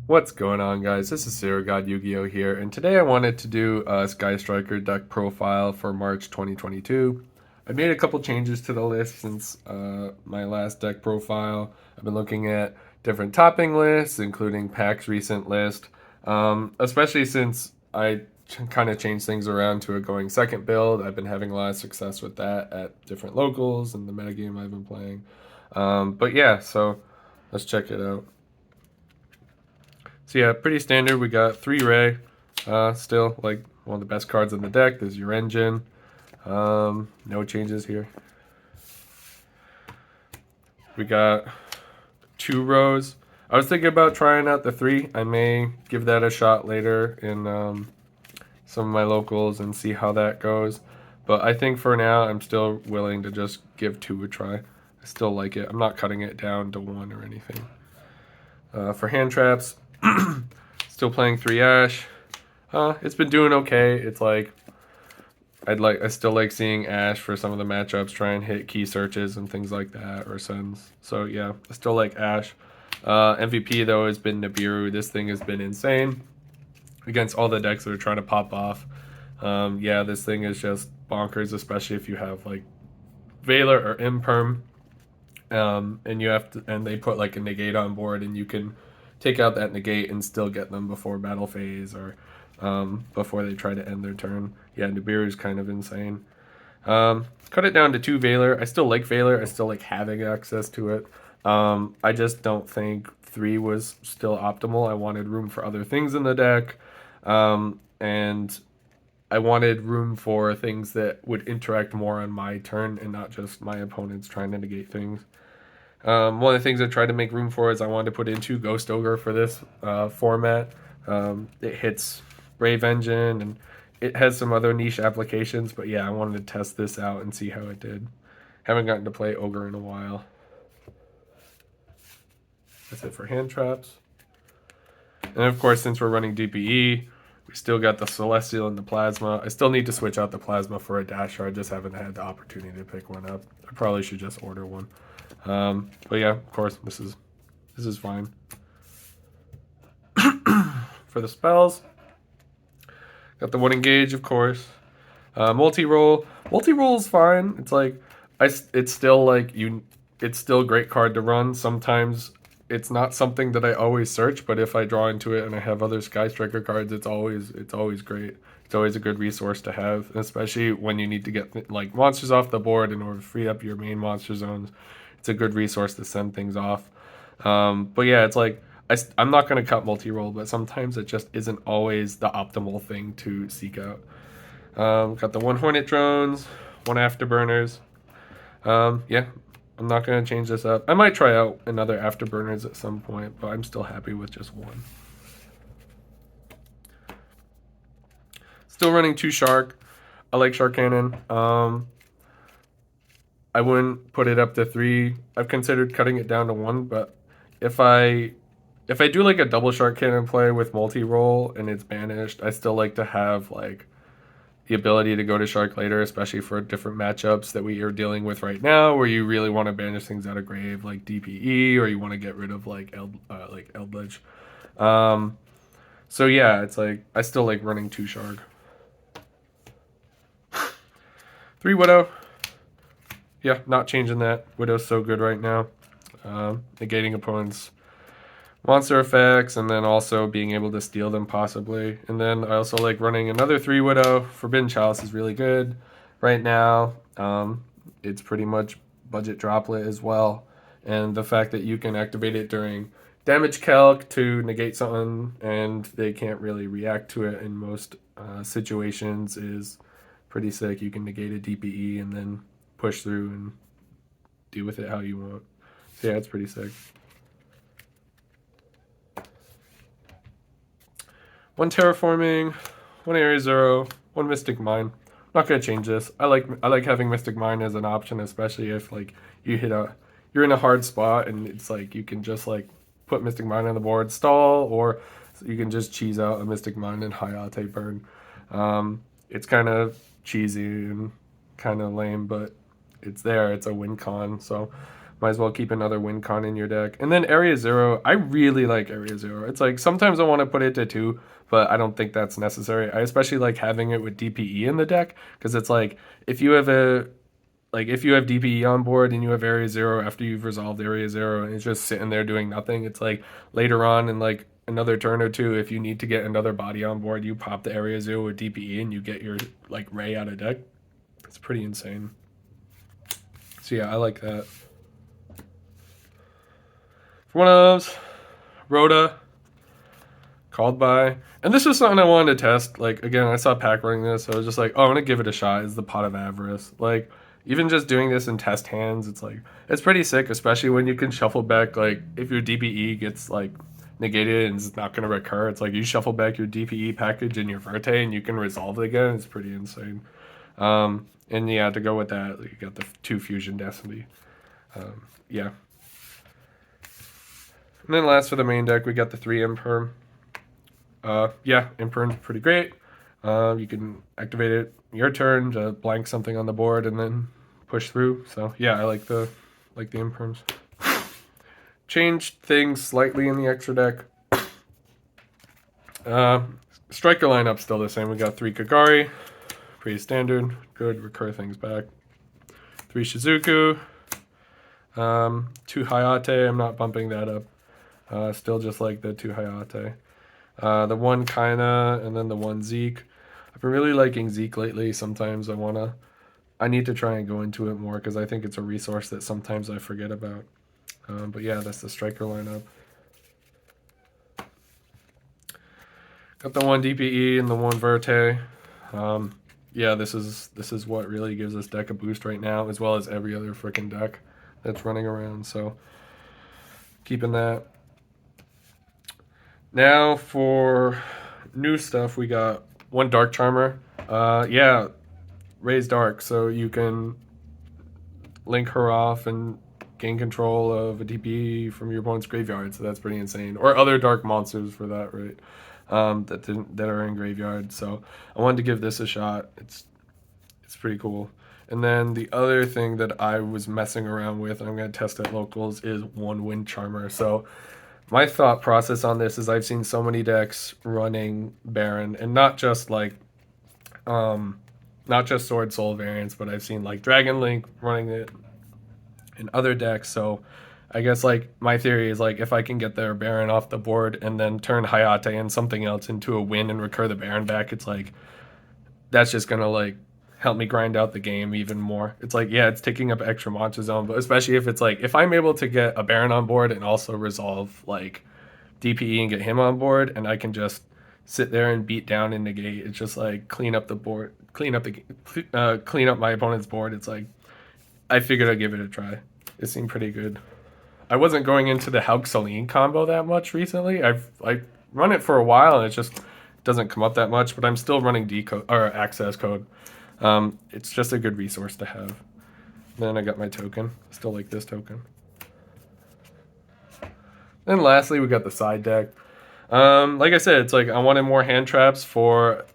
What's going on, guys? This is Zero God Yugioh here, and today I wanted to do a Sky Striker deck profile for March 2022. I made a couple changes to the list since my last deck profile. I've been looking at different topping lists, including Pack's recent list, especially since I kind of changed things around to a going second build. I've been having a lot of success with that at different locals and the metagame I've been playing. But yeah, so let's check it out. So yeah, pretty standard. We got 3 Ray. Still like one of the best cards in the deck. There's your engine. No changes here. We got 2 rows. I was thinking about trying out the 3. I may give that a shot later in some of my locals and see how that goes. But I think for now, I'm still willing to just give 2 a try. I still like it. I'm not cutting it down to 1 or anything. For hand traps, still playing 3 Ash. It's been doing okay. It's like I still like seeing Ash for some of the matchups, try and hit key searches and things like that, or sends. So yeah, I still like Ash. MVP though has been Nibiru. This thing has been insane against all the decks that are trying to pop off. Yeah, this thing is just bonkers, especially if you have like Veiler or Imperm. And you have to, and they put like a negate on board, and you can take out that negate and still get them before battle phase or before they try to end their turn. Yeah, Nibiru is kind of insane. Cut it down to 2 Veiler. I still like Veiler. I still like having access to it. I just don't think 3 was still optimal. I wanted room for other things in the deck. And I wanted room for things that would interact more on my turn and not just my opponents trying to negate things. One of the things I tried to make room for is I wanted to put in 2 Ghost Ogre for this format. It hits Brave Engine and it has some other niche applications, but yeah, I wanted to test this out and see how it did. Haven't gotten to play Ogre in a while. That's it for hand traps. And of course, since we're running DPE, we still got the Celestial and the Plasma. I still need to switch out the Plasma for a Dasher. I just haven't had the opportunity to pick one up. I probably should just order one. But yeah, of course, this is fine. For the spells, got the 1 engage, of course. Multi-roll is fine. It's like it's still like it's still a great card to run. Sometimes it's not something that I always search, but if I draw into it and I have other Sky Striker cards, it's always great. It's always a good resource to have, especially when you need to get like monsters off the board in order to free up your main monster zones. It's a good resource to send things off. But yeah, it's like I'm not going to cut multi-roll, but sometimes it just isn't always the optimal thing to seek out. Got the 1 Hornet drones, 1 Afterburners. Yeah, I'm not going to change this up. I might try out another Afterburners at some point, but I'm still happy with just 1. Still running 2 Shark. I like Shark Cannon. I wouldn't put it up to 3. I've considered cutting it down to 1, but if I do like a double Shark Cannon play with multi-roll and it's banished, I still like to have like the ability to go to Shark later, especially for different matchups that we are dealing with right now, where you really want to banish things out of grave, like DPE, or you want to get rid of like Eldritch. So yeah, it's like I still like running 2 Shark. 3 Widow. Yeah, not changing that. Widow's so good right now. Negating opponents' monster effects, and then also being able to steal them possibly. And then I also like running another 3 Widow. Forbidden Chalice is really good right now. It's pretty much budget droplet as well. And the fact that you can activate it during damage calc to negate something and they can't really react to it in most situations is pretty sick. You can negate a DPE and then push through and deal with it how you want. So yeah, it's pretty sick. 1 Terraforming, 1 Area Zero, 1 Mystic Mine. I'm not gonna change this. I like having Mystic Mine as an option, especially if like you're in a hard spot and it's like you can just like put Mystic Mine on the board, stall, or you can just cheese out a Mystic Mine and high Ate burn. It's kind of cheesy and kind of lame, but it's there. It's a win con. So Might as well keep another win con in your deck. And then Area Zero, I really like Area Zero. It's like sometimes I want to put it to 2, but I don't think that's necessary. I especially like having it with DPE in the deck because it's like if you have if you have DPE on board and you have Area Zero after you've resolved Area Zero and it's just sitting there doing nothing, it's like later on in like another turn or two, if you need to get another body on board, you pop the Area Zero with DPE and you get your like Ray out of deck. It's pretty insane. So yeah, I like that. For one of those, Rhoda, called by, and this is something I wanted to test. Like again, I saw Pack running this, so I was just like, oh, I'm gonna give it a shot. Is the Pot of Avarice. Like even just doing this in test hands, it's like it's pretty sick, especially when you can shuffle back. Like if your DPE gets like negated and it's not gonna recur, it's like you shuffle back your DPE package and your Verte and you can resolve it again. It's pretty insane. And yeah, to go with that, you got the 2 Fusion Destiny. Yeah. And then last for the main deck, we got the 3 Imperm. Yeah, Imperm's pretty great. You can activate it your turn to blank something on the board and then push through. So yeah, I like the Imperms. Changed things slightly in the extra deck. Striker lineup still the same. We got 3 Kagari, pretty standard. Good, recur things back. 3 Shizuku. 2 Hayate. I'm not bumping that up. Still just like the 2 Hayate. The 1 Kaina and then the 1 Zeke. I've been really liking Zeke lately. Sometimes I need to try and go into it more because I think it's a resource that sometimes I forget about. But yeah, that's the striker lineup. Got the 1 DPE and the 1 Verte. Yeah, this is what really gives this deck a boost right now, as well as every other freaking deck that's running around. So keeping that. Now for new stuff, we got 1 Dark Charmer. Yeah, Raise Dark, so you can link her off and gain control of a DP from your opponent's graveyard. So that's pretty insane. Or other dark monsters for that, right? That are in graveyard. So I wanted to give this a shot. It's pretty cool. And then the other thing that I was messing around with, and I'm going to test at locals, is 1 Wind Charmer. So my thought process on this is I've seen so many decks running Baron, and not just Sword Soul variants, but I've seen like Dragon Link running it in other decks. So I guess like my theory is like if I can get their Baron off the board and then turn Hayate and something else into a win and recur the Baron back, it's like that's just gonna like help me grind out the game even more. It's like, yeah, it's taking up extra monster zone, but especially if it's like if I'm able to get a Baron on board and also resolve like DPE and get him on board, and I can just sit there and beat down and negate. It's just like clean up my opponent's board. It's like I figured I'd give it a try. It seemed pretty good. I wasn't going into the Hulk Celine combo that much recently. I've run it for a while and it just doesn't come up that much, but I'm still running decode or access code. It's just a good resource to have. Then I got my token. Still like this token. Then lastly, we got the side deck. Like I said, it's like I wanted more hand traps for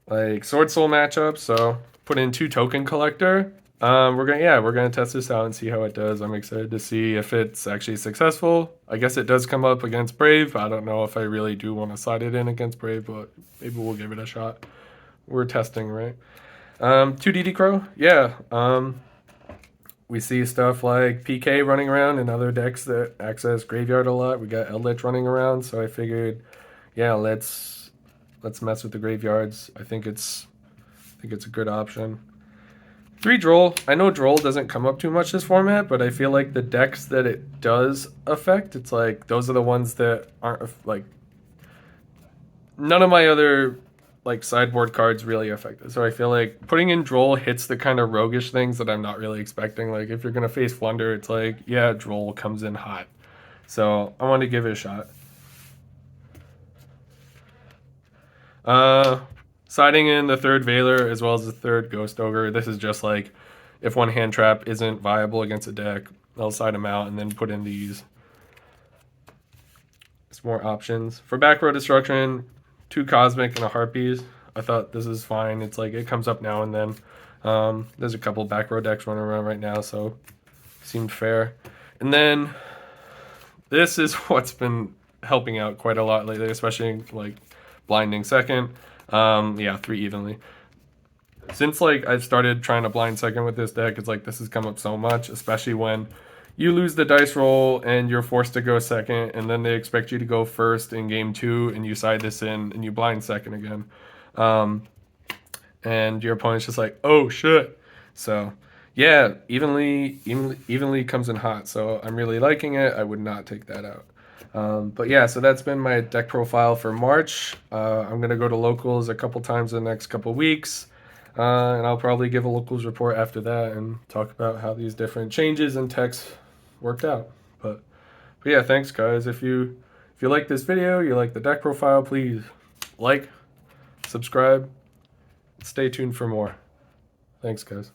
like Sword Soul matchups. So put in 2 token collector. We're gonna test this out and see how it does. I'm excited to see if it's actually successful. I guess it does come up against Brave. I don't know if I really do want to slide it in against Brave, but maybe we'll give it a shot. We're testing, right? 2 DD Crow, yeah. We see stuff like PK running around and other decks that access graveyard a lot. We got Eldritch running around, so I figured, yeah, let's mess with the graveyards. I think it's a good option. 3 Droll. I know Droll doesn't come up too much this format, but I feel like the decks that it does affect, it's like those are the ones that aren't like none of my other like sideboard cards really affect it. So I feel like putting in Droll hits the kind of roguish things that I'm not really expecting. Like if you're gonna face Flunder, it's like, yeah, Droll comes in hot. So I want to give it a shot. Siding in the 3rd Veiler as well as the 3rd Ghost Ogre. This is just like if 1 hand trap isn't viable against a deck, I'll side them out and then put in these. It's more options. For back row destruction, 2 Cosmic and a Harpies. I thought this is fine. It's like it comes up now and then. There's a couple back row decks running around right now, so Seemed fair. And then this is what's been helping out quite a lot lately, especially like blinding second. Yeah, 3 evenly. Since like I've started trying to blind second with this deck, it's like this has come up so much, especially when you lose the dice roll and you're forced to go second, and then they expect you to go first in game 2, and you side this in and you blind second again. And your opponent's just like, oh shit. So yeah, evenly comes in hot. So I'm really liking it. I would not take that out. But yeah, so that's been my deck profile for March. I'm gonna go to locals a couple times in the next couple weeks. And I'll probably give a locals report after that and talk about how these different changes and techs worked out. But yeah, thanks guys. If you like this video, you like the deck profile, please like, subscribe, stay tuned for more. Thanks guys.